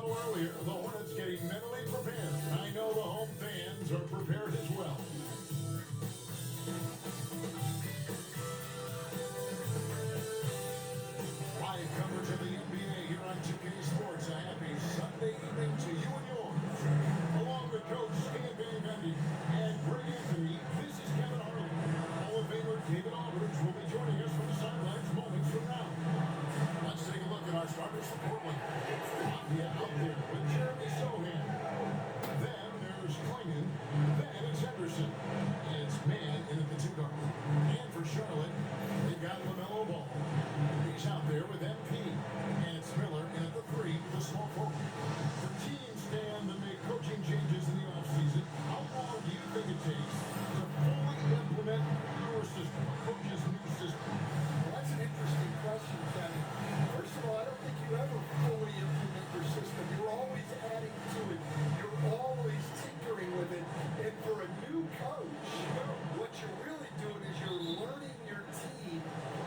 little earlier, the Hornets getting mentally prepared. I know the home fans are prepared as well. Live coverage of the NBA here on 2K Sports. A happy Sunday evening to you and yours. Along with Coach Stan Van Gundy and Greg Anthony, this is Kevin Harlan. Hall of Famer David Aldridge will be joining us from the sidelines moments from now. Let's take a look at our starters for Portland. Avdija out there with Jeremy Sochan. Then there's Klingon. Then it's Henderson. It's Mann in at the 2 guard. And for Charlotte, they've got LaMelo Ball. He's out there with MP. And it's Miller in at the 3 with a small forward. The teams stand to make coaching changes in the offseason. How long do you think it takes to fully implement your system, a coach's new system? Well, that's an interesting question, Kevin. First of all, I don't think you ever fully implement your system. You're always adding to it. You're always tinkering with it. And for a new coach, what you're really doing is you're learning your team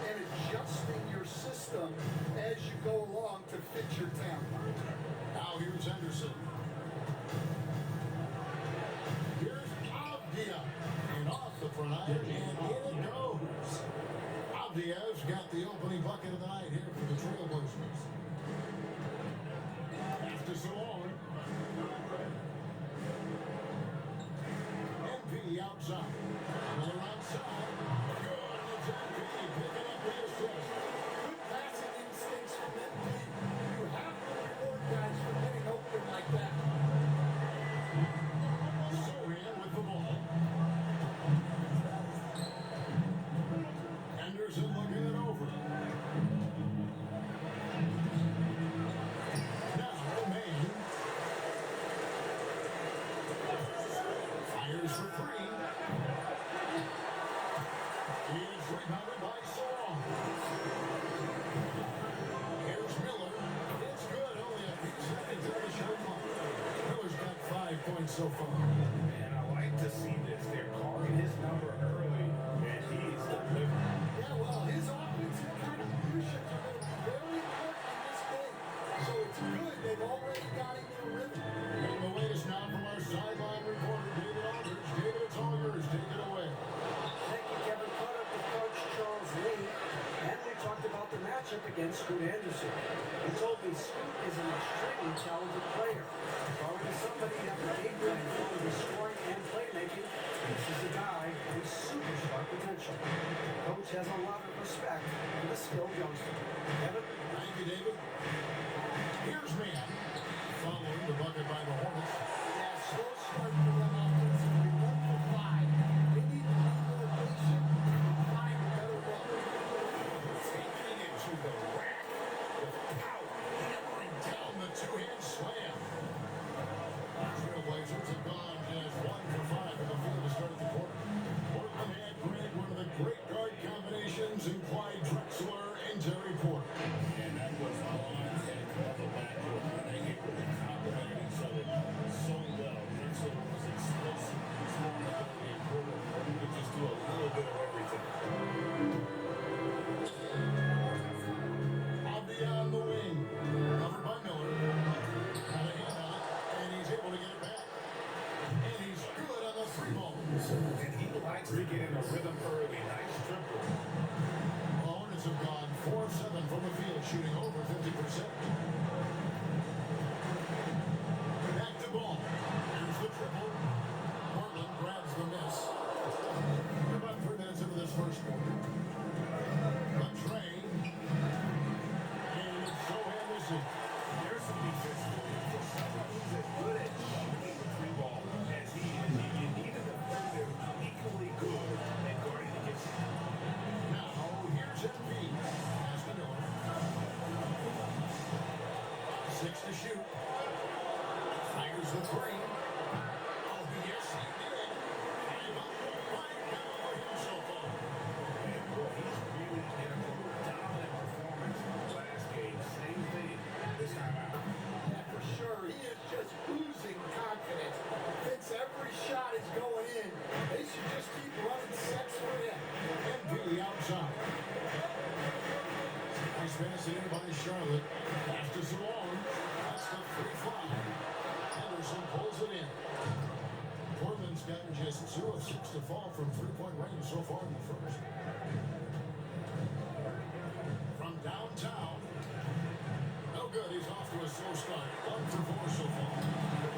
and adjusting your system as you go along to fit your talent. Now here's Henderson. Here's Avdija. And off the front iron, and in it goes. Avdija's got the opening bucket of the night here for the Trailblazers. Pass to Salon. MP outside. Miller outside. Good. It's MP picking up the assist. Good passing instincts from MP. You have to reward guys for getting open like that. Sochan with the ball. Henderson looking it over. Now, Mann. Fires for 3. He's rebounded by Salon. Here's Miller. It's good. Only a few seconds on the shot clock. Miller's got 5 points so far. And I like to see this. They're calling his number early, and he's delivering. Yeah, well, his offensive contributions are going to be very important in this game. So it's good. They've already got him in a rhythm. And the latest now from our sideline reporter, David Aldridge. David, it's all yours. Take it away. Thank you, Kevin. Caught up with Coach Charles Lee, and we talked about the matchup against Scoot Anderson. He told me Scoot is an extremely talented player. Probably somebody you have a game plan for with his scoring and playmaking. This is a guy with superstar potential. Coach has a lot of respect for the skilled youngster. Kevin? Thank you, David. Here's Mann. Following the bucket by the Hornets. Yeah, slow start for them offensively. 1 for 5. They need to be more patient and find a better run. Taking it to the rack with power, hammering down the 2-hand slam. Trailblazers have gone as 1 for 5 in the field to start the quarter. Portland had granted one of the great guard combinations in Clyde Drexler and Terry Porter. And that was on and off the backboard. They hit really complemented each other so well. Drexler was explosive. He's more ability and Porter could just do a little bit of everything. Avdija on the wing. Covered by Miller. Got a hand on it, and he's able to get it back. And he's good on the 3 ball. And he likes to get in a rhythm early. Nice triple. The Hornets have gone 4 of 7 from the field, shooting over 50%. Back to ball. Here's the triple. Portland grabs the miss. We're about 3 minutes into this first quarter. A train. And it's Sochan missing. There's some defense for someone who's as good at shooting the 3 ball as he is. You need a defender equally good at guarding against him. Now, here's MP. Pass to Miller. pulls it in. Portland's gotten just 2 of 6 to fall from three-point range so far in the first. From downtown. No good. He's off to a slow start. 1 for 4 so far.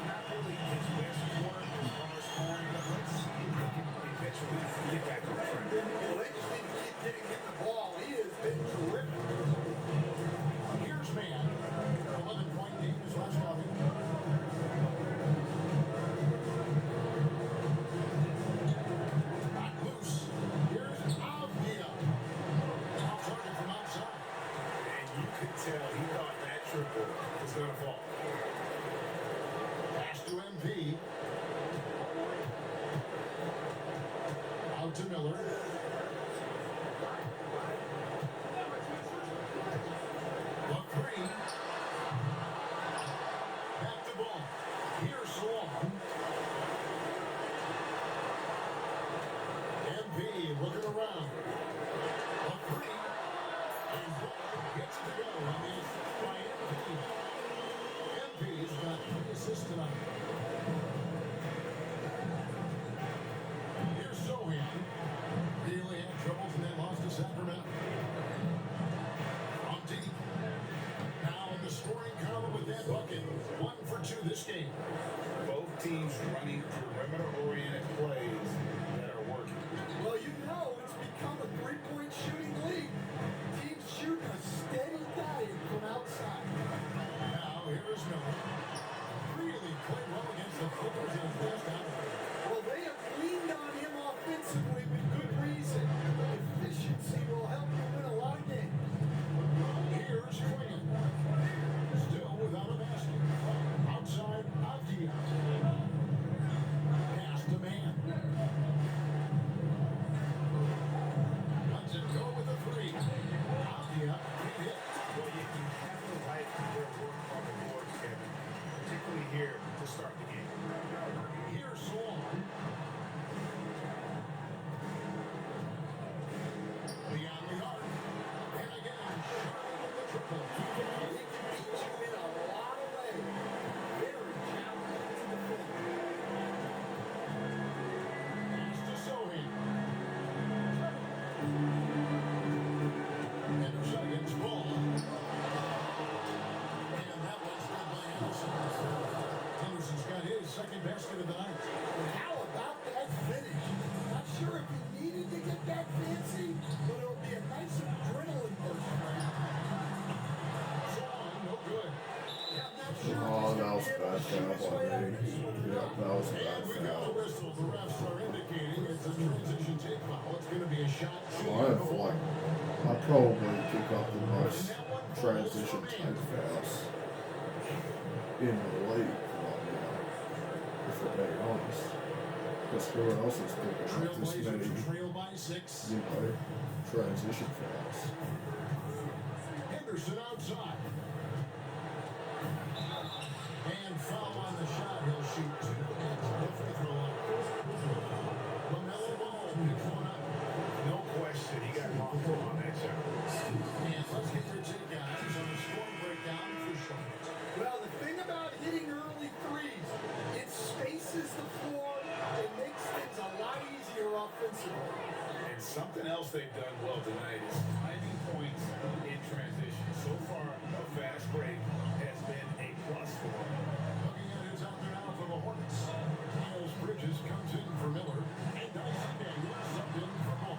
Not really his best work as far as scoring, but let's see if he can eventually get back on track. Well, they just need to keep getting him the ball. He has been terrific. Here's man. 11-point game his last outing. Back loose. Here's Avdia. Off target from outside. And you could tell he thought that triple was going to fall. Pass to MP. Out to Miller. The three. Back to ball. Here's Salon. MP looking around. The three. And Ball gets it to go on the assist by MP. MP's got 3 assists tonight. Here's Sohan. Really had troubles and then lost to Sacramento. From deep. Now in the scoring column with that bucket. 1 for 2 this game. Both teams running perimeter-oriented plays that are working. Well, you know it's become a three-point shooting league. Teams shooting a steady diet from outside. Now here is Miller. Really played well against the Clippers in his last outing. Well, they have leaned on him offensively with good reason. Efficiency will help you win a lot of games. Here's Quinn. Still without a basket. Outside, Avdia. Pass to man. Lets it go with a 3. Avdia can't hit. Well, you have to like their work on the board, Kevin, particularly here to start the game. Here's Salon. Beyond the arc. And again, Charlie with the triple. He can beat you in a lot of ways. Very challenging to defend. Pass to Sohan. Henderson against Ball. And that one's good by Henderson. Henderson's got his second basket of the night. And how about that finish? Not sure if he needed to get that fancy, but it'll be a nice adrenaline burst. Salon, no good. Yeah, I'm not sure Oh, if that was he's a gonna bad be able to shoot his foul way out on of me. this one or Yeah, not. that was a bad And we got the foul. whistle. The refs are indicating it's a transition take foul. It's going to be a shot. I probably pick up the most transition type fouls in the league right now, if we're being honest. Because who else is picking up this Trailblazers many, trail by 6. transition fouls? Henderson outside. And foul on the shot. He'll shoot 2 at the free throw line. LaMelo Ball picks one up. No question, he got locked on that shot. And let's get your take, guys, on the scoring breakdown for Charlotte. Well, the thing about hitting early threes, it spaces the floor and makes things a lot easier offensively. And something else they've done well tonight is finding points in transition. So far, a fast break has been a plus for them. Looking at who's out there now for the Hornets. Miles Bridges comes in for Miller. And Dyson Daniels subbed in for Ball.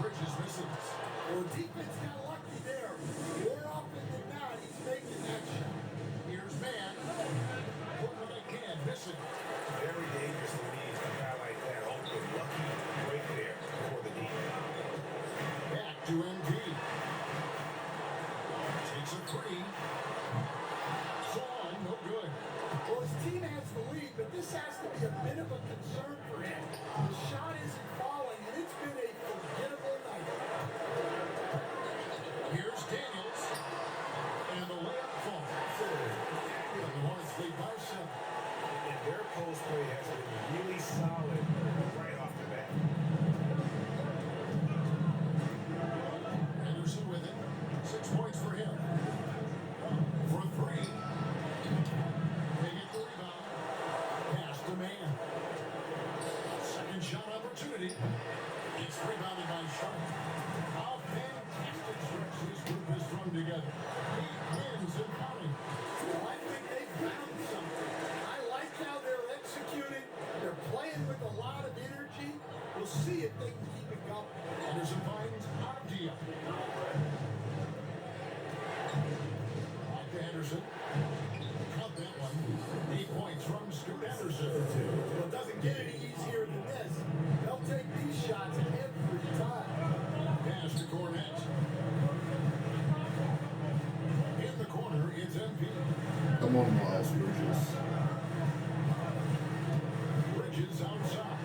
Bridges misses. Well, defense got lucky there. More often than not, he's making that shot. Here's man. Putting it again, missing. Very dangerous to leave a guy like that open. Lucky break there for the defense. Back to MD. Takes a 3. Salon, no good. Well, his team has the lead, but this has to be a bit of a concern for him. The shot isn't falling, and it's been a forgettable night. Here's Daniels. And the layup falls. And the Hornets lead by 7. And their post play has been really solid right off the bat. Henderson with it. 6 points for him. For 3. They get the rebound. It's rebounded by Sharp. A fantastic stretch this group has thrown together. 8 wins and counting. Well, I think they found something. I like how they're executing. They're playing with a lot of energy. We'll see if they can keep it going. Anderson finds Avdia. Back to Anderson. Cut that one. 8 points from Scoot Anderson. Well, it doesn't get any easier than this. They'll take these shots every time. Pass to Cornette. In the corner, it's MP. Come on, Miles Bridges. Bridges outside.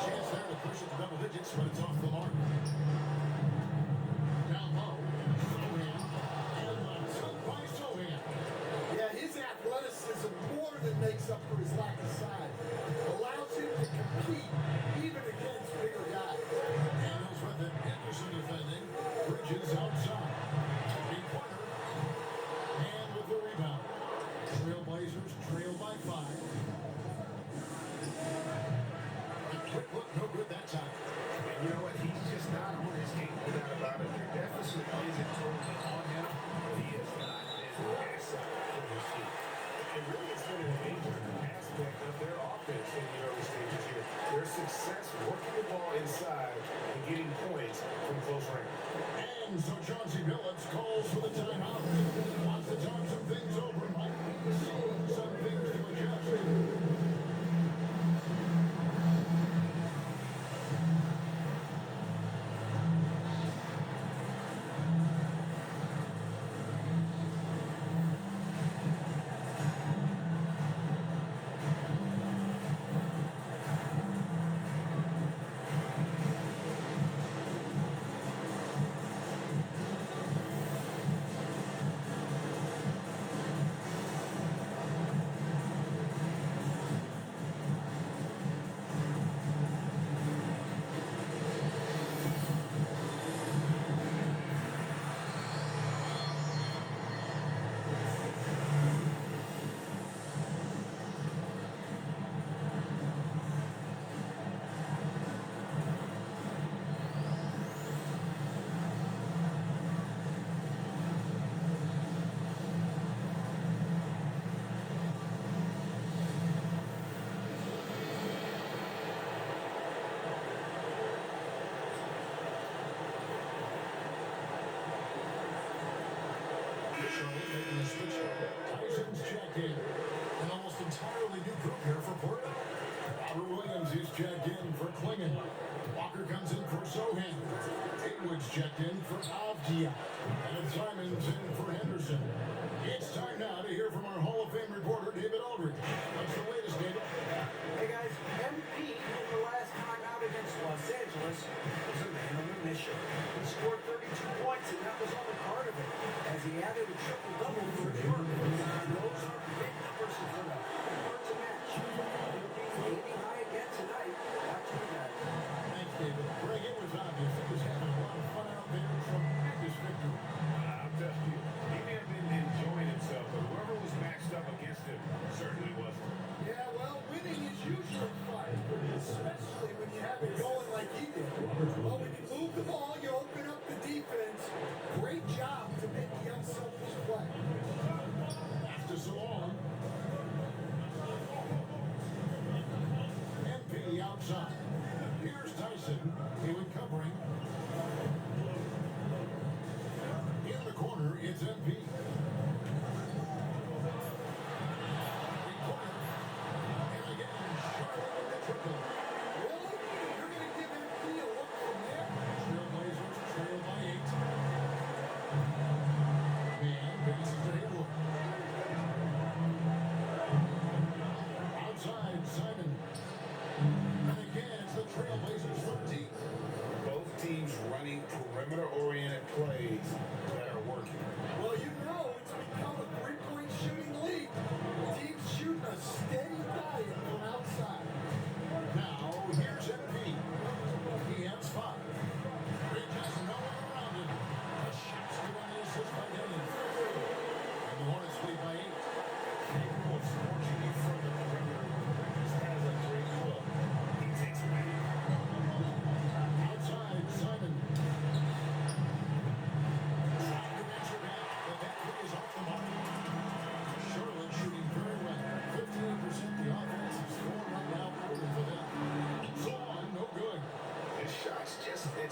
Chance there to push it to double digits, but it's off the mark. Down low. Sohan. And took by Sohan. Yeah, his athleticism more than makes up for his lack of size. Allows him to compete even against bigger guys. Handles with it. Anderson defending. Bridges outside. Three-pointer. And with the rebound. Trailblazers trail by 5. Quick look, no good that time. And you know what? He's just not on his game. No doubt about it. Their deficit isn't totally on him, but he is not as an asset for his team. And really, it's been a major aspect of their offense in the early stages here. Their success working the ball inside and getting points from close range. And so Chauncey Billups calls for the timeout. Wants to talk some things over. Might be seeing some things to adjust. Making the switch. Tyson's checked in. An almost entirely new group here for Portland. Robert Williams is checked in for Klingon. Walker comes in for Sohan. Haywood's checked in for Avdia. And Simon's in for Henderson. It's time now to hear from our Hall of Fame reporter, David Aldridge. What's the latest, David? Hey guys, MP in the last time out against Los Angeles was a man on a mission. He scored 32 points and that was only part of it, as he added a triple-double for New York. And those are big numbers for them. Hard to match. He'll be aiming high again tonight. Back to you guys. Thanks, David. Greg, it was obvious he was having a lot of fun out there. Tremendous victory. I'm telling you, he may have been enjoying himself, but whoever was matched up against him certainly wasn't. Yeah, well, winning is usually fun, especially when you have it going like he did. Well, when you move the ball, you open up the defense. Great job to make the unselfish play. Pass to Salon. MP outside. Here's Tyson. Haywood covering. In the corner, it's MP. Three-pointer. And again, Charlotte with the triple. Really? You're going to give MP a look from there? Trailblazers trail by 8. Man passes to Haywood. Outside, Simon. And again, it's the Trailblazers 13. Both teams running perimeter-oriented plays that are working. Well, you know it's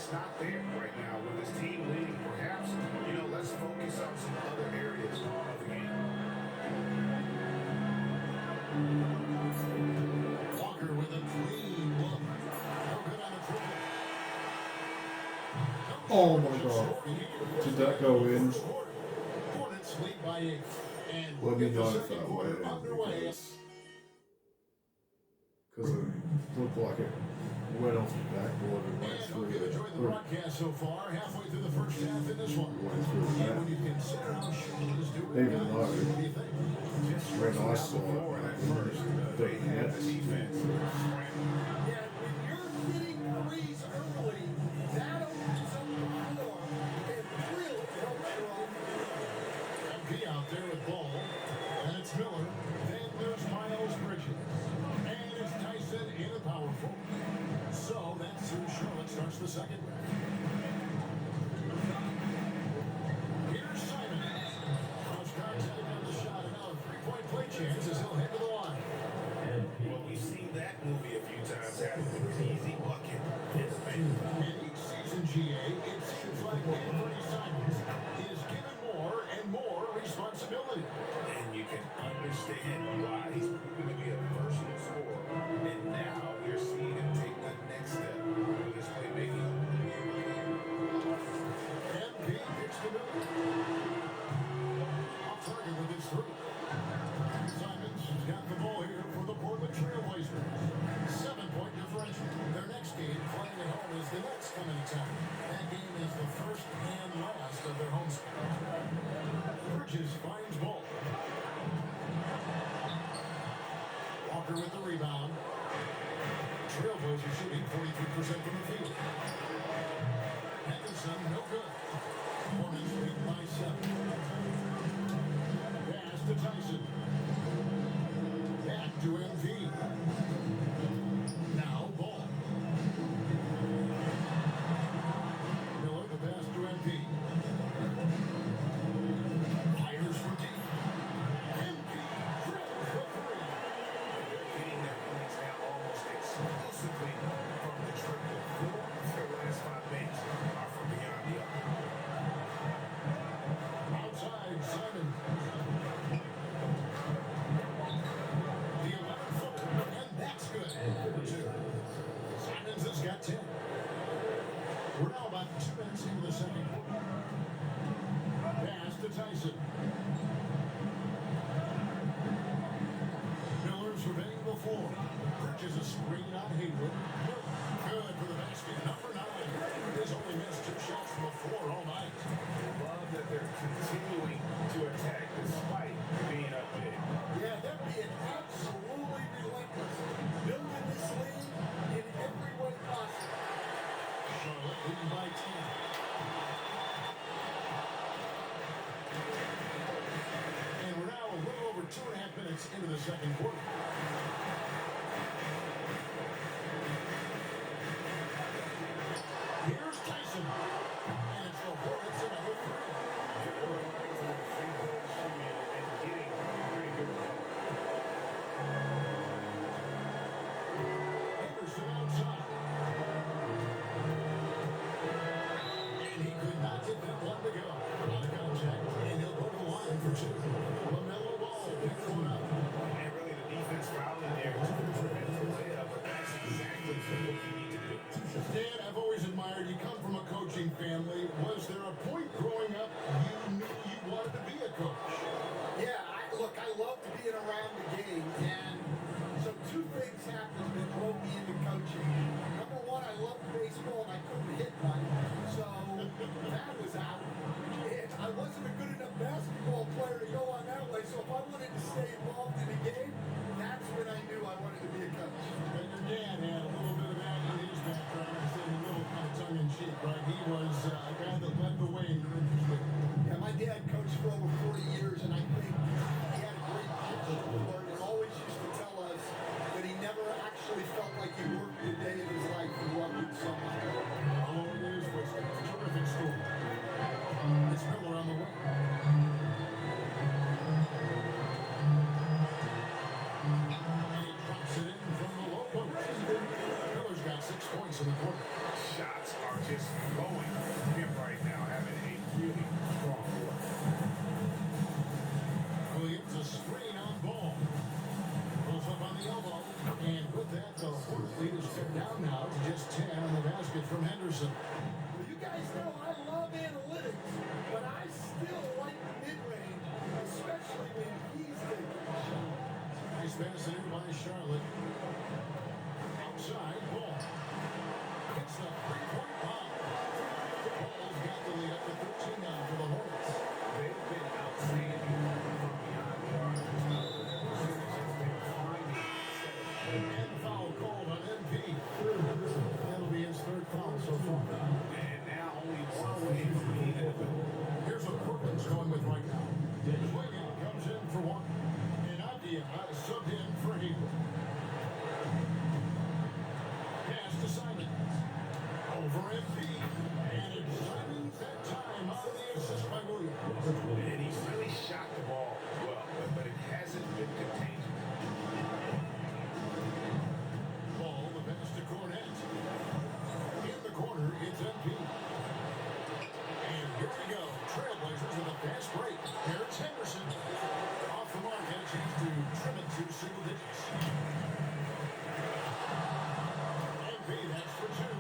it's not there right now with this team leading. Perhaps, let's focus on some other areas of the game. Walker with a clean look. No good on the triple. Oh my god. Did that go in? Hornets lead by 8. And Let me get the know if second that quarter went in underway. because it looked like it went off the backboard and went And hope through you've enjoyed the the broadcast so far. Halfway through the first half in this one. went through the And net. when you consider how Charlotte is doing, Even guys, though what do you think? Just when I out saw before it, that it was first, the they had nets. the defense scrambling. Yeah, when you're hitting threes early, that opens up the floor and really helps your offense. MP out there with ball. And it's Miller. Then there's Miles Bridges. And it's Tyson in the power forward. So that's who Charlotte starts the second. Here's Simon. Cross contact on the shot. And now a three-point play chance as he'll head to the line. Well, we've seen that movie a few times happen with an easy bucket in the paint. And each season, GA, it seems like Anthony Simons is given more and more responsibility. And you can understand why he's proven to be a versatile scorer. And now you're seeing him take the next step with his playmaking. MP picks the middle. Off target with his three. Simons has got the ball here for the Portland Trail Blazers. 7-point differential. Their next game playing at home is the Nets coming to town. That game is the first and last of their home spot. Bridges finds ball. Walker with the rebound. Trailblazers shooting 43% from the field. Henderson, no good. Hornets lead by 7. Pass to Tyson. Back to MV. Now ball. Miller, the pass to MP. Fires for deep. MP drills the three. Getting their points now almost exclusively from the triple. 4 of their last 5 makes are from beyond the arc. Outside, Simon. The 11-footer, and that's good. For 2. Simons has got 10. We're now about 2 minutes into the second quarter. Pass to Tyson. Miller surveying the floor. Bridges a screen on Haywood. Good for the basket. Number 9. He's only missed 2 shots from the floor all night. Love that they're continuing to attack despite being up big. Yeah, they're being absolutely relentless. Building this lead in every way possible. Charlotte leading by 10. And we're now a little over 2.5 minutes into the second quarter. Here's Tyson. And it's the Hornets in a 3. Henderson outside. And he could not get that one to go. On the contact, and he'll go to the line for 2. LaMelo Ball picks one up. And really the defense fouling there to prevent the layup, but that's exactly what you need to do. Dan, I've always admired you. Come from a coaching family. Was there a point growing up you knew you wanted to be a coach? Yeah, look, I love to being around the game, and so 2 things happened that drove me into coaching. Number 1, I loved baseball and I couldn't hit one, so that was out. And I wasn't a good enough basketball player to go on that way, so if I wanted to stay involved in the game, that's when I knew I wanted to be a coach. And your dad had a little bit of that in his background. I say a little kind of tongue-in-cheek, right? He was a guy that led the way in your interest. Yeah, my dad coached for over 40 years, and I think he had a great passion to learn and always used to tell us that he never actually felt like he worked a day in his life. He loved it so much. Following in his footsteps. Terrific story. It's Miller on the way. And he drops it in from the low post. Miller's got 6 points in the quarter. Shots are just flowing from him right now, having a really strong quarter. Williams a screen on ball. Goes up on the elbow. And with that, the Hornets lead is cut down now to just 10 on the basket from Henderson. Well, you guys know I love analytics, but I still like the mid-range, especially when he's taking a shot. Nice pass in by Charlotte. Outside ball. Hits the three-point bomb. Ball's got the lead up to 13 now for the Hornets. They've been outstanding from beyond the arc. And foul called on MP. That'll be his third foul so far. And now only one away from being in the Here's what Portland's going with right now. Williams comes in for one. And Avdia subbed in for Hayward. Pass to Simon. Over MP. And it's Simons that time on the assist by Williams. And he's really shot the ball well, but it hasn't been contained. Ball, the pass to Cornette. In the corner, it's MP. And here we go. Trailblazers with a fast break. Here's Henderson. Off the mark, had a chance to trim it to single digits. MP, that's for two.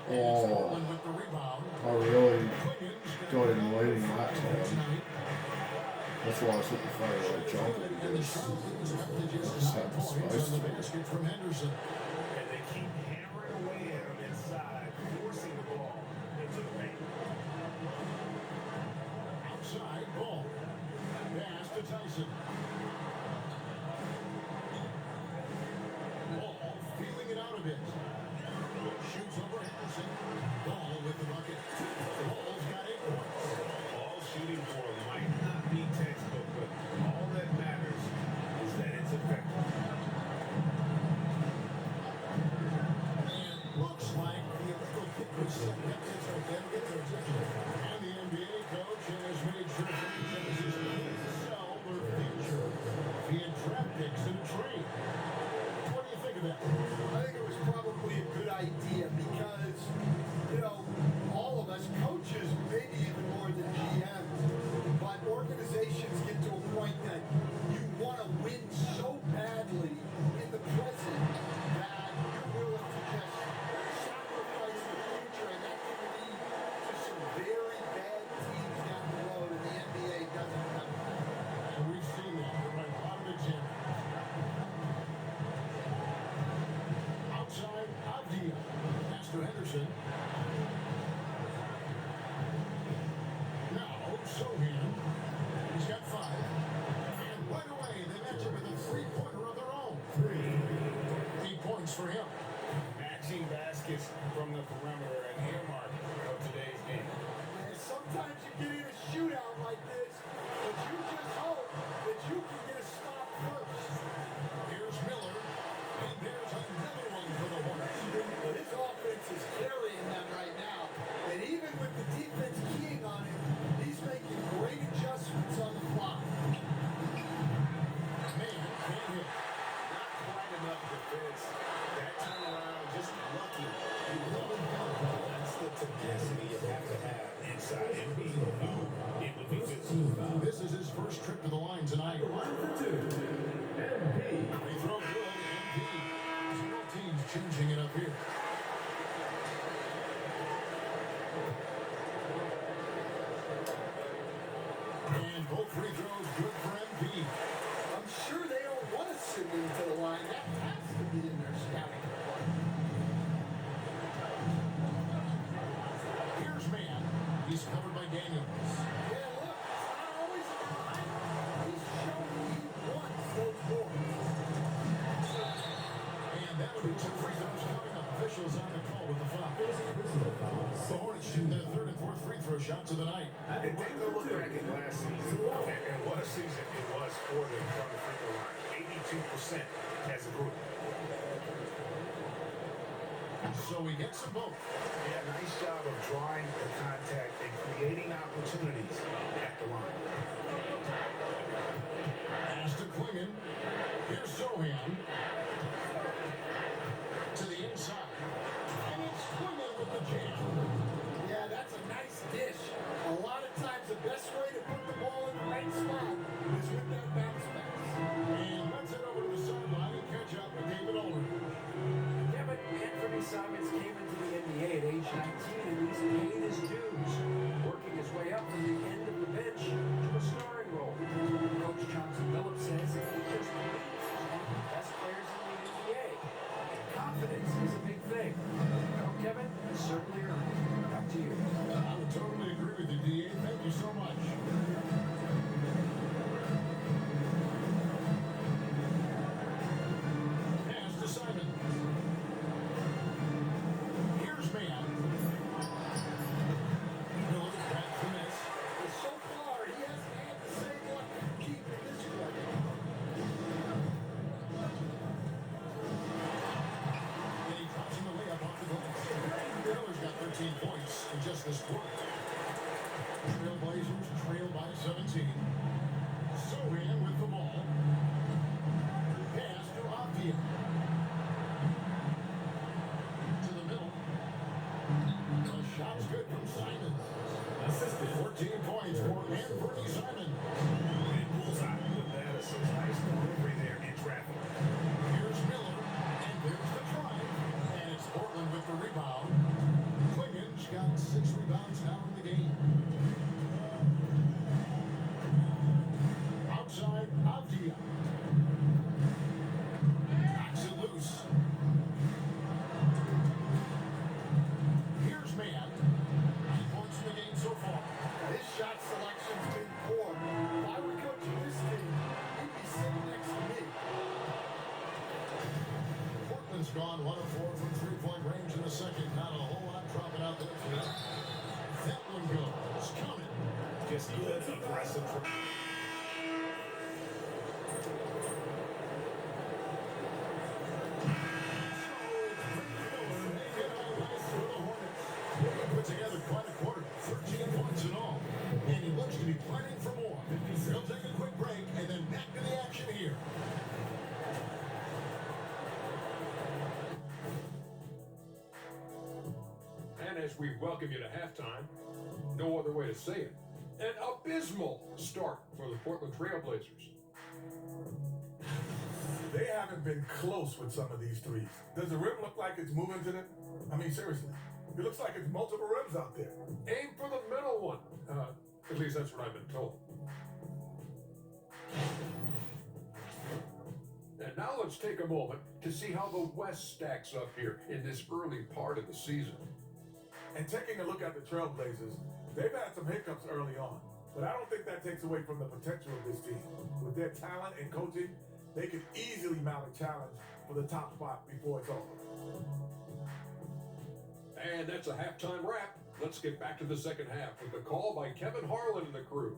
And it's Oh, Portland with the rebound. I really Wiggins got him waiting that time. tonight. That's why I took the photo like jumping And the because Charlotte is up to just Just 9 have the points space on the to it. basket from Henderson. And they keep hammering away at him inside, forcing the ball into the paint. Outside ball. Pass to Tyson. Ball feeling it out a bit. Shoots over Henderson. Ball with the bucket. Ball's got 8 points. All shooting for might not be textbook, but all that matters is that it's effective. And looks like the illegal kick was set. And the NBA coach has made sure things in his system sell their future via draft picks in a trade. What do you think of that? I think it was probably a good idea because, you know, all of us coaches, maybe even more than GMs, but organizations get to a point that you want to win so badly in the present that you're willing to just sacrifice the future, and that can lead to some very bad teams down the road, and the NBA doesn't have that. And we've seen that. We're right, a lot of examples. Outside, Avdia. Pass to Henderson. Now, Sohan. He's got 5. And right away, they match it with a three-pointer of their own. 8 points for him. Matching baskets from the perimeter and earmark of today's game. And sometimes you get in a shootout like this, but you just hope that you can get a stop first. Here's Miller. And there's another one for the Hornets. But his offense is carrying them right now. And even with the defense keying on him, he's making great adjustments on the fly. Man, can't hit. Not quite enough defense. That time around, just lucky. That's the tenacity you have to have inside and be new. It would be physical. This is his first trip to the line tonight. He throws good. MP. Both teams changing it up here. And both free throws good for MP. I'm sure they don't want to send him to the line. That has to be in their scouting report. Here's man. He's covered by Daniels. Yeah, look, it's not always about height. He's shown he wants those boards. And that'll be 2 free throws coming up. Officials on the call with the foul. The Hornets shoot their 3rd and 4th free throw shots of the night. And take a look back at last season, and what a season it was for them from the free throw line. 82% as a group. So he gets them both. Yeah, nice job of drawing the contact and creating opportunities at the line. Pass to Klingon. Here's Sohan. To the inside. And it's Swinging with the jam. Yeah, that's a nice dish. A lot of times the best way to put the ball in the right spot is with that bounce pass. And let's head over to the sideline and catch up with David Ulrich. Kevin Anthony Simons came into the NBA at age 19 and he's paid his dues, working his way up from the end of the bench to a starring role. Coach Chauncey Billups says he just believes he's one of the best players in the NBA. And confidence is a big thing. Well, Kevin has certainly earned it. Back to you. I would totally agree with you, D.A. Thank you so much. Pass to Simon. Here's man. Miller grabs the miss. But so far, he hasn't had the same luck keeping this one. And he drops him a layup off the glass. Miller's got 13 points in just this quarter. Trailblazers trail by 17. Sohan with the ball. Pass to Avdia. To the middle. The shot's good from Simon. Assisted 14 points for Anthony Simon. And bullseye with that assist. Nice delivery there in traffic. Here's Miller, and there's the try. And it's Portland with the rebound. Clingan's got 6 rebounds now in the game. Outside, Avdia. Knocks it loose. Here's Mann. 9 points in the game so far. His shot selection's been poor. If I were coaching this team, he'd be sitting next to me. Portland's gone 1 of 4 from three-point range in the second. Not a whole lot dropping out there for them. That one goes. Count it. Just good, aggressive. Put together quite a quarter, 13 points in all, and he looks to be planning for more. He'll take a quick break and then back to the action here. And as we welcome you to halftime, no other way to say it, an abysmal start for the Portland Trailblazers. They haven't been close with some of these threes. Does the rim look like it's moving to them? I mean, seriously. It looks like it's multiple rims out there. Aim for the middle one. At least that's what I've been told. And now let's take a moment to see how the West stacks up here in this early part of the season. And taking a look at the Trailblazers, they've had some hiccups early on. But I don't think that takes away from the potential of this team. With their talent and coaching, they could easily mount a challenge for the top spot before it's over. And that's a halftime wrap. Let's get back to the second half with the call by Kevin Harlan and the crew.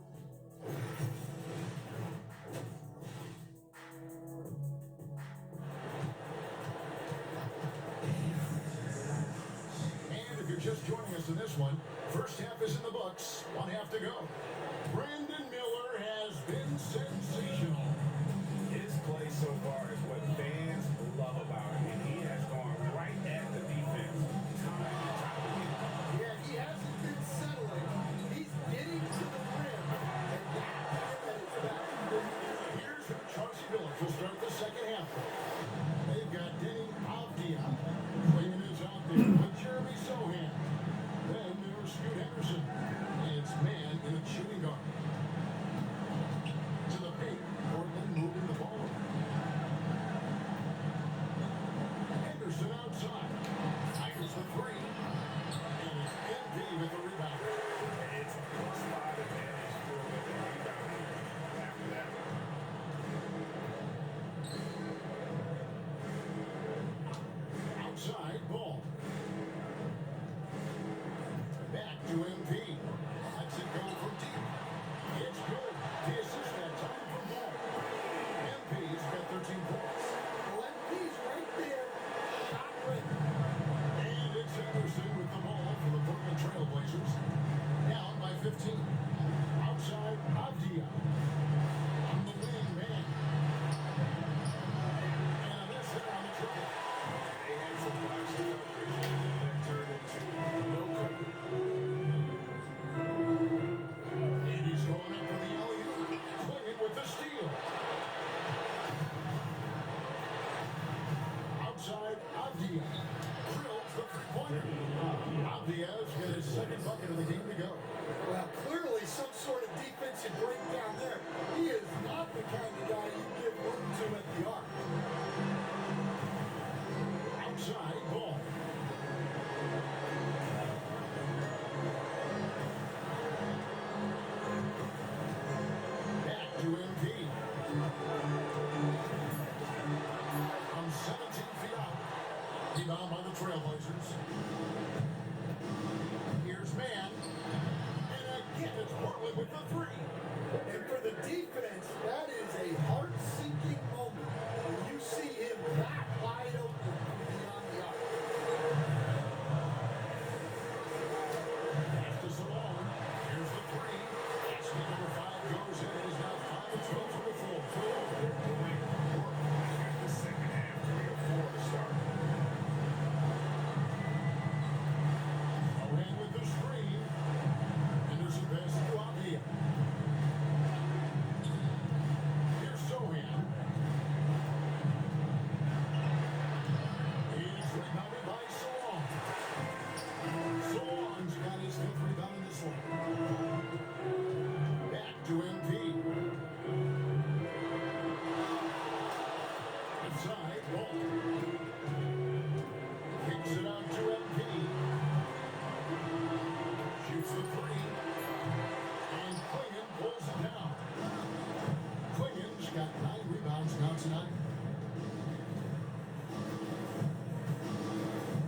And if you're just joining us in this one, first half is in the books, 1 half to go. Brandon Miller has been sensational. His play so far is what fans love about him, and he has gone right at the defense time and time again. Yeah, he hasn't been settling. He's getting to the rim, and that's him at his best. Here's who Chauncey Billups will start the second half with. They've got Denny Avdia. Clayton is out there with Jeremy Sohan. Then there's Scoot Henderson. And it's man in a shooting guard. To the paint, Portland moving the ball. Abdia drills the three-pointer. Abdia's got his second bucket of the game to go. Well, clearly some sort of defensive breakdown there. He is not the kind of guy you give room to at the arc. Outside ball. Back to MP. From 17 feet out. Rebound by the Trailblazers. Here's Man. And again, it's Portland with the three. And for the defense, that is a heart-sinking moment when you see him that wide open beyond the arc. Pass to Salone. Here's the three. Basket number 5 goes in. It is now 5 and 12 from the floor. They're doing work at the second half, 3 or 4 to start. Owen with the screen. Henderson passes to Abdia. Here's Sohan. He's rebounded by Solon. Solon's got his 5th rebound in this one. Back to MP. Inside, ball. Kicks it out to MP. Shoots the three. And Klingon pulls it down. Klingon's got 9 rebounds now tonight.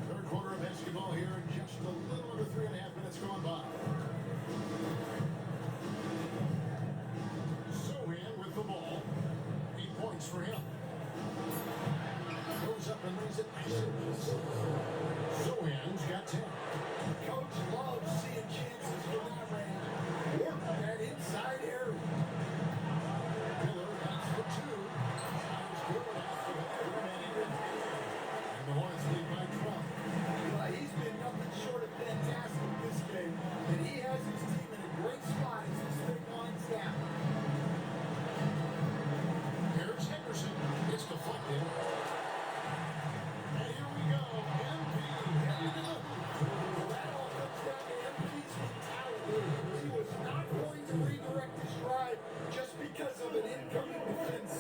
Third quarter of basketball here in just a little under 3.5 minutes gone by. Sohan with the ball. 8 points for him. Goes up and lays it nice. Sohan's got 10. Coach loves seeing chances from that range. Work that inside area. Miller has the 2. Shot is good enough for the remaining. And the Hornets lead by 12. Well, he's been nothing short of fantastic this game, and he has his team in a great spot as this thing winds down. Here's Henderson. It's deflected. And here we go. MP headed to the hoop. Well, that all comes down to MP's mentality. He was not going to redirect his drive just because of an incoming defense.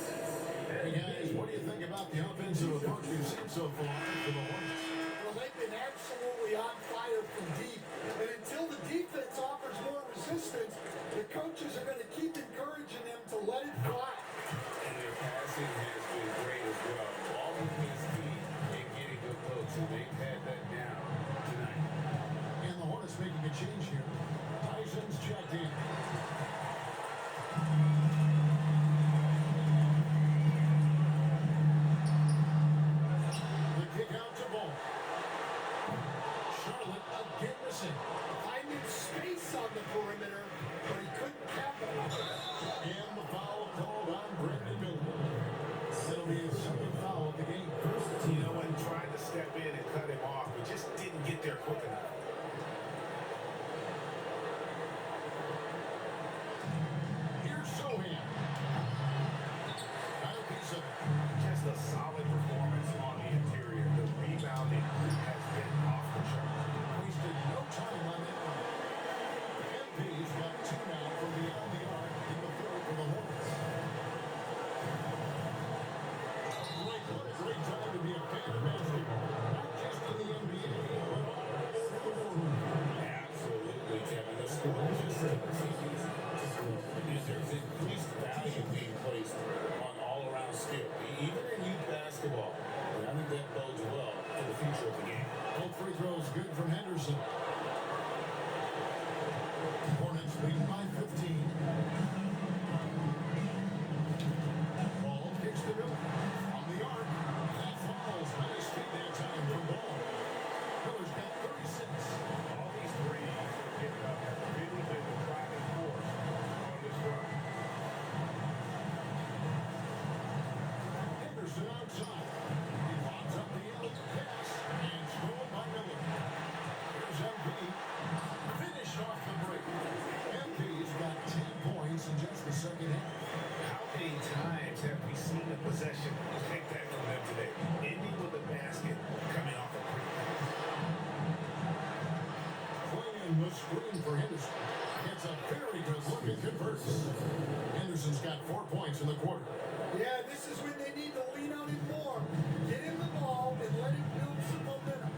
Hey guys, what do you think about the offensive approach we've seen so far for the Hornets? Well, they've been absolutely on fire from deep. And until the defense offers more resistance, the coaches are going to keep encouraging them to let it fly. And their passing has been great as well. All of his feet and getting good looks, and they've had that down tonight. And the Hornets making a change here. Tyson's checked in. The kick out to Ball. Charlotte again missing. Finding space on the perimeter, but he couldn't capitalize. And the foul called on Brandon Miller. It'll be his second foul of the game. You know, when trying to step in and cut him off, he just didn't get there quick enough. Here's Sohan. Got a piece of it. Just a solid performance on the interior. The rebounding has been off the chart. Wasted no time on that one. MP's got 2 now from beyond the arc in the third for the Hornets. Blake, what a great time to be a fan of basketball. Not just in the NBA, but all over the world. Absolutely, Kevin. The score just there's increased value being placed on all-around skill, even in youth basketball. And I think that bodes well for the future of the game. Both free throws good from Henderson. Hornets lead by 15. Ball kicks to Miller. On the arc. That falls. Nice feed that time from Ball. Miller's got 36. All these threes that picked up have really been the driving force on this run. Henderson outside. He lobs up the alley pass and scored by Miller. Here's MP. Finished off the break. MP's got 10 points in just the second half. How many times have we seen a possession like that from them today? Ending with a basket, coming screen for Henderson. It's a very good look and converts. Henderson's got 4 points in the quarter. Yeah, this is when they need to lean on him more. Get him the ball and let him build some momentum.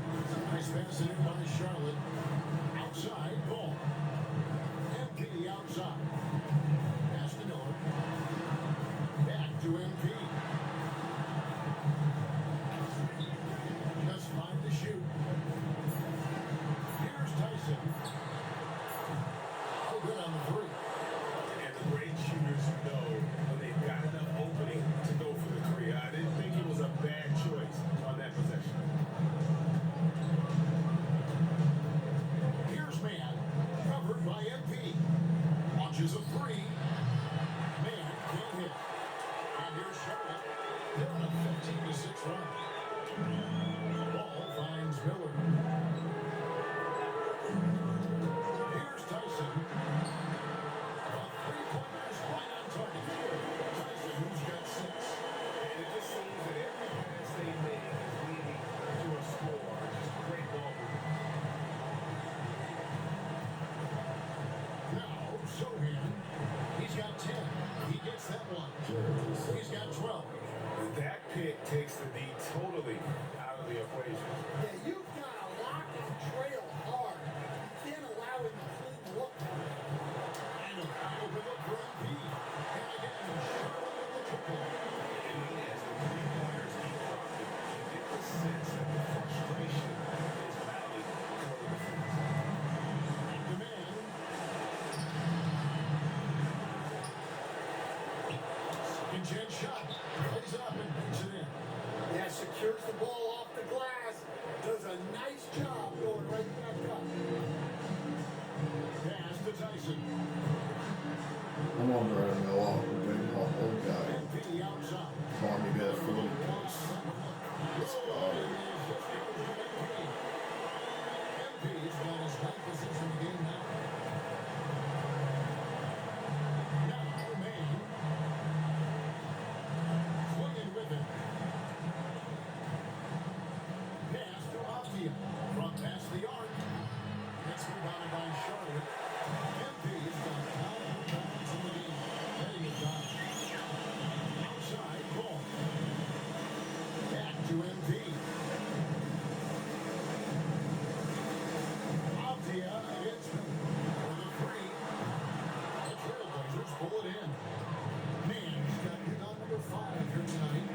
Nice pass in by Charlotte. Outside, ball. MP outside. Pass to Miller. Back to MP. Just 5 to shoot. Here's Tyson. Oh, good on the 3. And the great shooters know when they've got enough opening to go for the 3. I didn't think it was a bad choice on that possession. Here's Man. Covered by MP. Launches a 3. Man can't hit. And here's Charlotte. They're on a 15-6 run. Ball finds Miller. Here's Tyson. A three-pointer's right on target. Tyson, who's got 6. And it just seems that every pass they make is leading to a score. Just great ball movement. Now, Sohan. He's got 10. He gets that one. He's got 12. That pick takes the D totally out of the equation. Yeah, you've got to lock and trail hard. You can't allow him to clean look. And a open look for MP. And again, Charlotte with the triple. And as the 3-pointers keep dropping, you get the sense that the frustration is mounting for the defense. Demand. Second chance shot. Plays it up and brings it in. Yeah, secures the ball off the glass. Does a nice job going right back up. Pass to Tyson. I'm wondering a lot of the big hot old guy. MP outside. Trying to get a 40 piece. Let's go. MP's got his ninth position in the game now. Now, Maine. Swinging with it. Pass to Avdia. From past the arc. It's rebounded by Charlotte. MP's got 9 points in the game. Heading it down. Outside, ball. Back to MP. Avdia hits for the 3. The Trailblazers pull it in. Man's got rebound number 5 here tonight.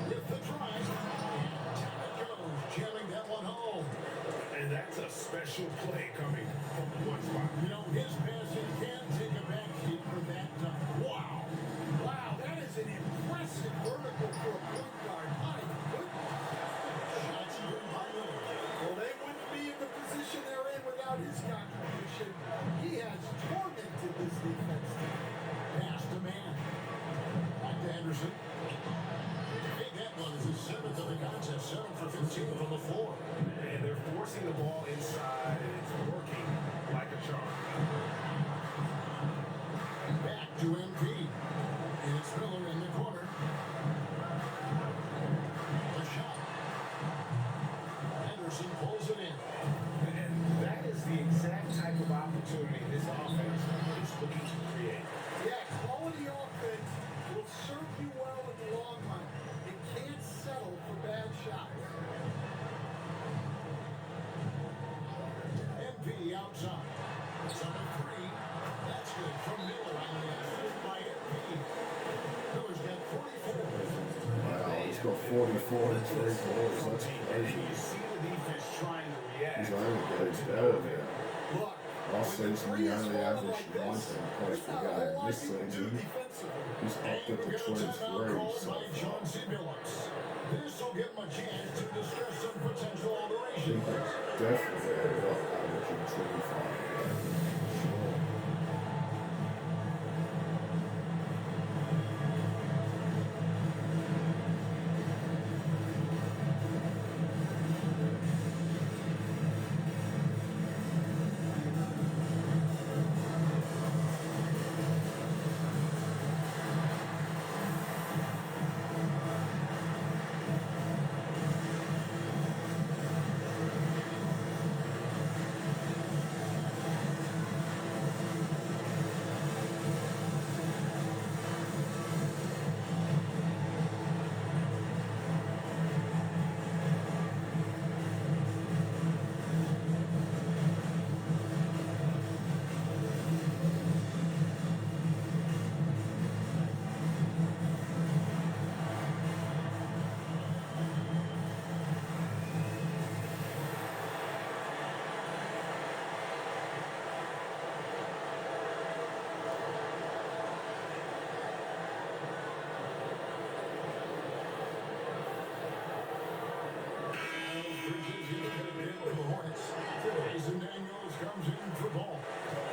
With the drive. And down it goes. Jamming that one home. And that's a special play coming from one spot. You know, his passing can take a back seat for that dunk. Wow. Wow, that is an impressive vertical for a point guard. My goodness. Shots good by Miller. Well, they wouldn't be in the position they're in without his contribution. He has tormented this defense team. Pass to Man. Back to Henderson. Hey, that one is his 7th of the contest. 7 for 15 from the floor. And they're forcing the ball inside, and it's working like a charm. Back to MP. It's Miller in the corner. The shot. Henderson pulls it in. And that is the exact type of opportunity this offense is looking to create. Yeah, quality offense will serve you well in the long run. You can't settle for bad shots. MP outside. It's on a 3. That's good from Miller on the edge by MP. Miller's got 44. Wow, he's got 44 and 3 goals. That's And crazy. you see the defense trying to react. He's only getting better there. Look, Last when the season, three he is only falling averaged like this, 19 points there's per not a game. whole lot This you can do season, defensively. he's up And to we got a timeout 23 called so by John far. C. Billups. This will give him a chance to discuss some potential I alteration. think he's definitely ended up averaging 25.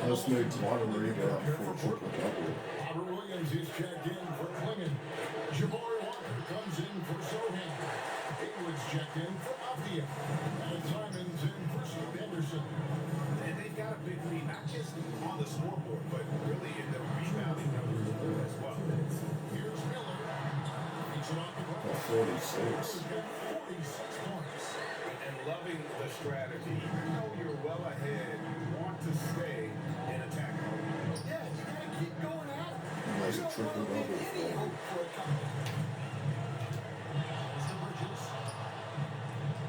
Let's make one rebound for triple double. Robert Williams is checked in for Klingon. Jabari Walker comes in for Sohan. Haywood's checked in for Avdia. And Simon's in for Steve Henderson. And they've got a big lead, not just on the scoreboard, but really in the rebounding numbers as well. Here's Miller. Takes it off the glass. 46. 46 points. And loving the strategy. You know you're well ahead. You want to stay in attack mode. Yeah, you gotta keep going at it. Nice You don't triple want to leave double. any hope for a comeback. Mr. Bridges.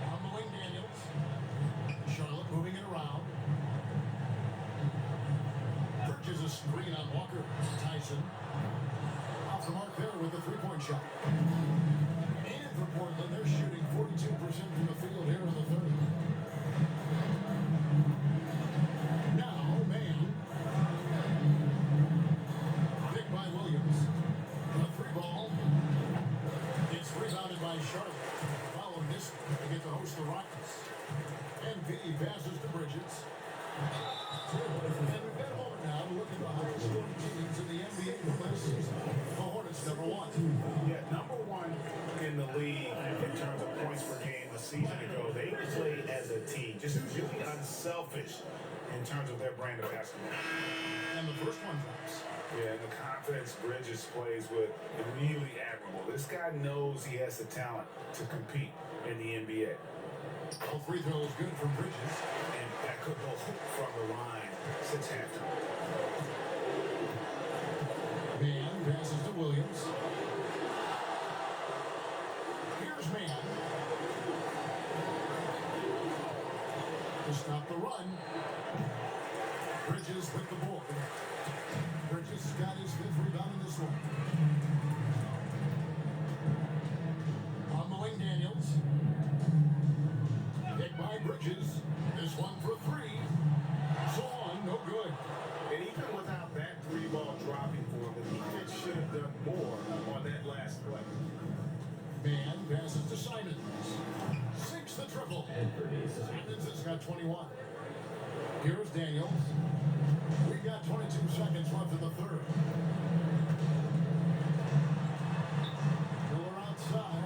On Malik Daniels. Charlotte moving it around. Bridges a screen on Walker. Tyson. Off the mark there with the three-point shot. And for Portland, they're shooting 42% from the field here in the third. Now, man. Picked by Williams. The three ball. It's rebounded by Charlotte. Following this, they get to host the Rockets. MP passes to Bridges. And we've got a moment now to look at the highest scoring teams in the NBA from last season. The Hornets number one. Yeah, number one in the league in terms of points per game a season ago. They played as a team, just really unselfish in terms of their brand of basketball. And the first one drops. Yeah, and the confidence Bridges plays with is really admirable. This guy knows he has the talent to compete in the NBA. All free throws good from Bridges. And that could go from the line since halftime. Man passes to Williams. Here's Man. To stop the run. Bridges with the ball. Bridges got his fifth rebound in this one. On Malik Daniels. Hit by Bridges. This one for three. So on, no good. And even without that three ball dropping for him, the defense should have done more on that last play. Man passes to Simons. Sinks the triple. Simons has got 21. Here's Daniels. We got 22 seconds left in the third. Miller outside.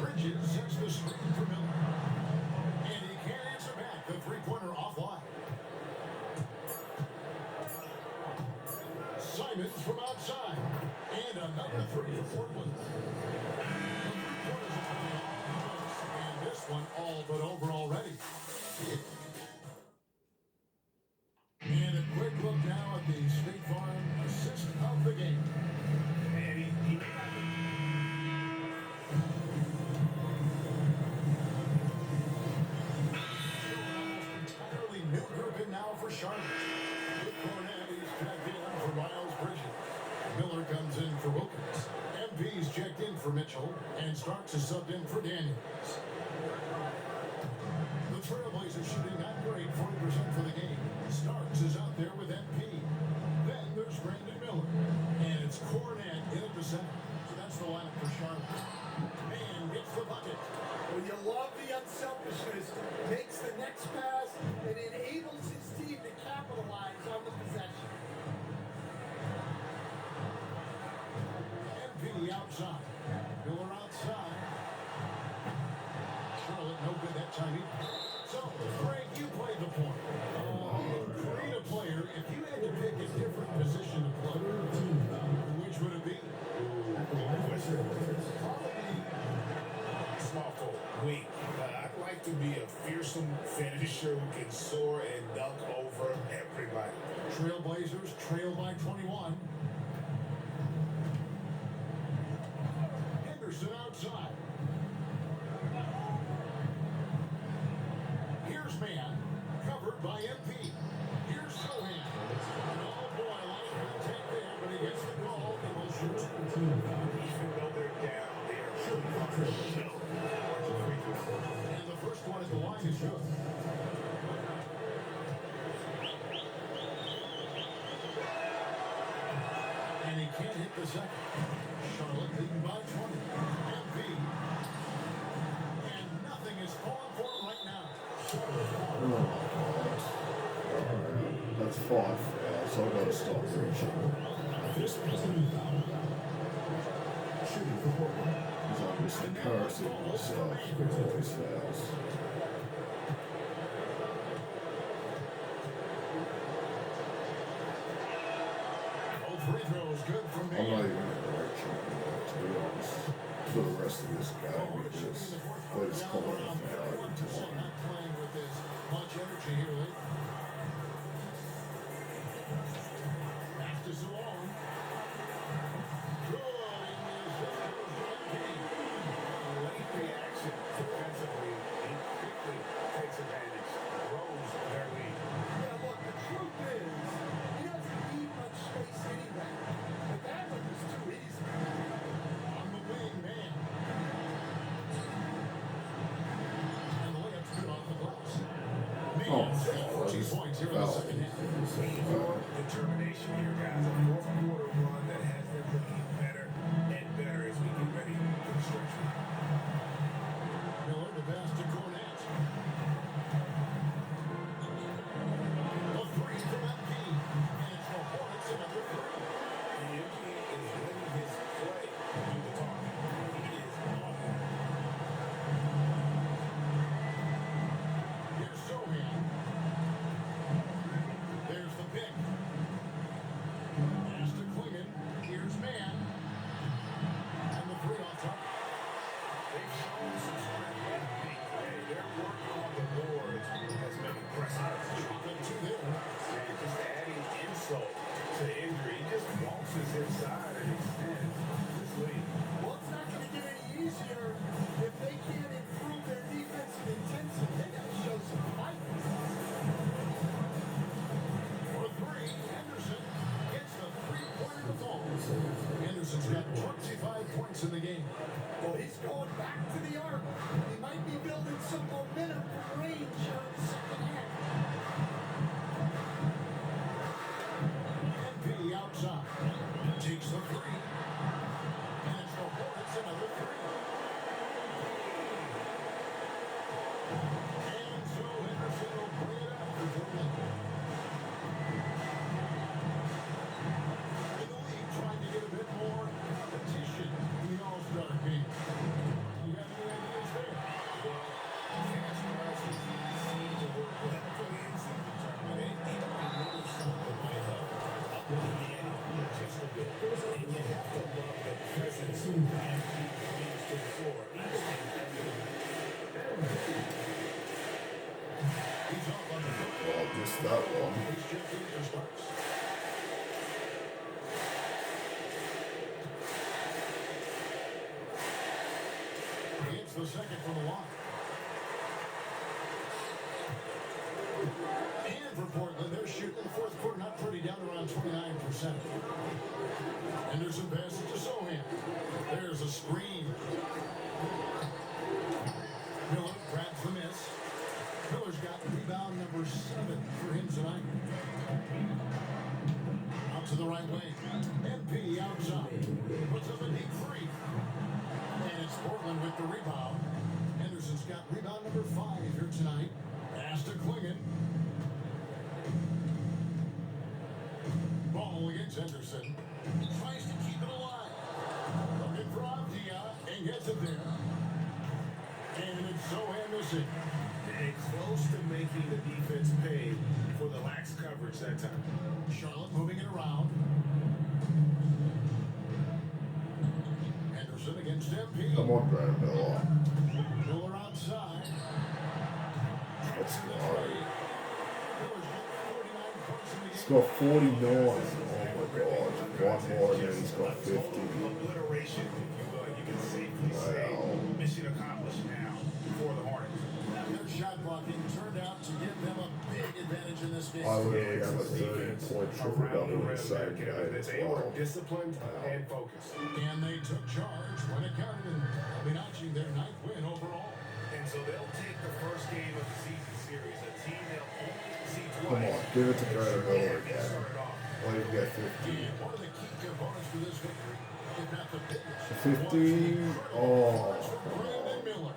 Bridges sets the screen for Miller. And he can't answer back. The three-pointer offline. Simons from outside. And another three for Portland. The three-pointers are coming off. And this one all but over already. And a quick look now at the State Farm assist of the game. And he Entirely new group in now for Charlotte. With Cornette, he's checked in for Miles Bridges. Miller comes in for Wilkins. MP's checked in for Mitchell. And Starks is subbed in for Daniels. The Trailblazers shooting not great, 40% for the game. Starks is out there with MP. Then there's Brandon Miller. And it's Cornette in at the center. So that's the lineup for Charlotte. Man gets the bucket. Well, you love the unselfishness. Makes the next pass and enables his team to capitalize on the possession. MP outside. Miller outside. Charlotte no good that time either. So, Frank, you played the point. Create a player. If you had to pick a different position to play, which would it be? Probably small forward, wing. I'd like to be a fearsome finisher who can soar and dunk over everybody. Trailblazers trail by 21. Henderson outside. Here's Man, covered by MP. Here's Sohan. Oh boy, a lot of take there, but he gets the call and will shoot. Even though they're down, they are shooting on the show. And the first one at the line is good. And he can't hit the second. Charlotte leading by 20. MP. And nothing is falling for him right now. Oh, 5 fouls. I've got to stop reaching. This President Bauer. Shooting for Portland. Because I'm just embarrassing myself because of these fouls. All free throws good from I'm not Maine. even going to reach anymore, to be honest, for the rest of this game because they just call it a foul every time. Not playing with as much energy here lately. Pass to Zalone. Good. Late reaction defensively. He quickly takes advantage. Grows their lead. Yeah, look, the truth is, he doesn't need much space anyway. But that one was too easy. On the wing, man. And the layup's good off the glass. Oh, Man, 14 points here in the second half. Pure determination here, guys. A fourth quarter run that has them looking better and better as we get ready for the stretch run. Miller to pass to Cornette. A three from MP. And it's the Hornets another three. The MP is letting his play do the talking. He is on that. Here's Sohan. There's the pick. Pass to Klingon. Here's Man. And the three on top. They've shown some strength in the big play. Their work on the boards has been impressive. The two there. And just adding insult to injury, he just waltzes inside and extends this lead. Well, it's not going to get any easier if they can't improve their defensive intensity. They got to show some fight. For three, Henderson gets the three-pointer to fall. Henderson's got 25 points in the game. Well, he's going back to the arc. He might be building some momentum from range here in the second half. MP outside. Takes the three. And it's the Hornets another three. And so Henderson will bring it up for Portland. In the league, trying to get a bit more competition in the All-Star game. Do you have any ideas there? Cash prizes seem to work well for the in-season tournament. It really something might help up the ante just a bit. And you have to love the presence as he brings to the floor each and every night. He's off on the foot. Well, I missed that one. He's Jeff Weaver starts. It's the second from the line. And for Portland, they're shooting in the fourth quarter, not pretty, down around 29%. Henderson passes to Sohan. There's a screen. Miller grabs the miss. Miller's got rebound number 7 for him tonight. Out to the right wing. MP outside. Puts up a deep three. And it's Portland with the rebound. Henderson's got rebound number 5 here tonight. Pass to Klingon. Ball against Henderson. Tries to keep it alive. Looking for Avdia and gets it there. And it's Sohan missing. And close to making the defense pay for the lax coverage that time. Charlotte moving it around. Henderson against MP. Come on, Brad Miller. Miller outside. Let's go. Miller's got 49 points in the He's game. got 49. Oh my god. One more and then he's got 50. Obliteration, if you will. You can safely say Wow. mission accomplished now for the Hornets. Their shot blocking turned out to give them a big advantage in this game. I literally have a 13-point triple double in the same game as They were well. disciplined and focused. And they took charge when it counted, and they'll be notching their 9th win overall. And so they'll take the first game of the season series, a team they'll only see twice. Come on, give it to Brad Miller Get again. started off. Let him get 50. And one of the key components for this victory, if not the biggest, 50. Oh. Brandon Miller.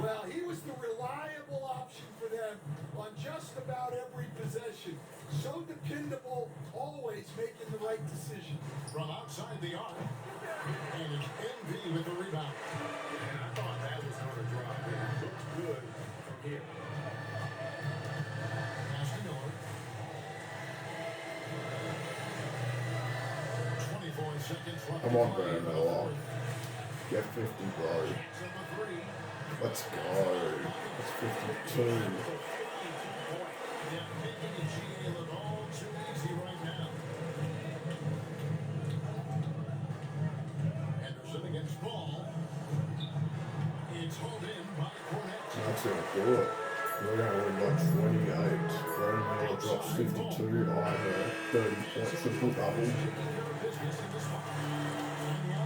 Well, he was the reliable option for them on just about every possession. So dependable, always making the right decision. From outside the arc. And it's MV with the rebound. And I thought that was going to drop. It looked good from here. Pass to Miller. 24 seconds left. Come on, Brad Miller. Get 50, bro. Jacks up a three. Let's go. It's 52. Yeah, making the GA look all too easy right now. Henderson against Ball. It's hauled in by Cornette. That's gonna do it. We're gonna win by 28. Brad Miller drops 52. I have 30 points, triple double. Business in the spot. And the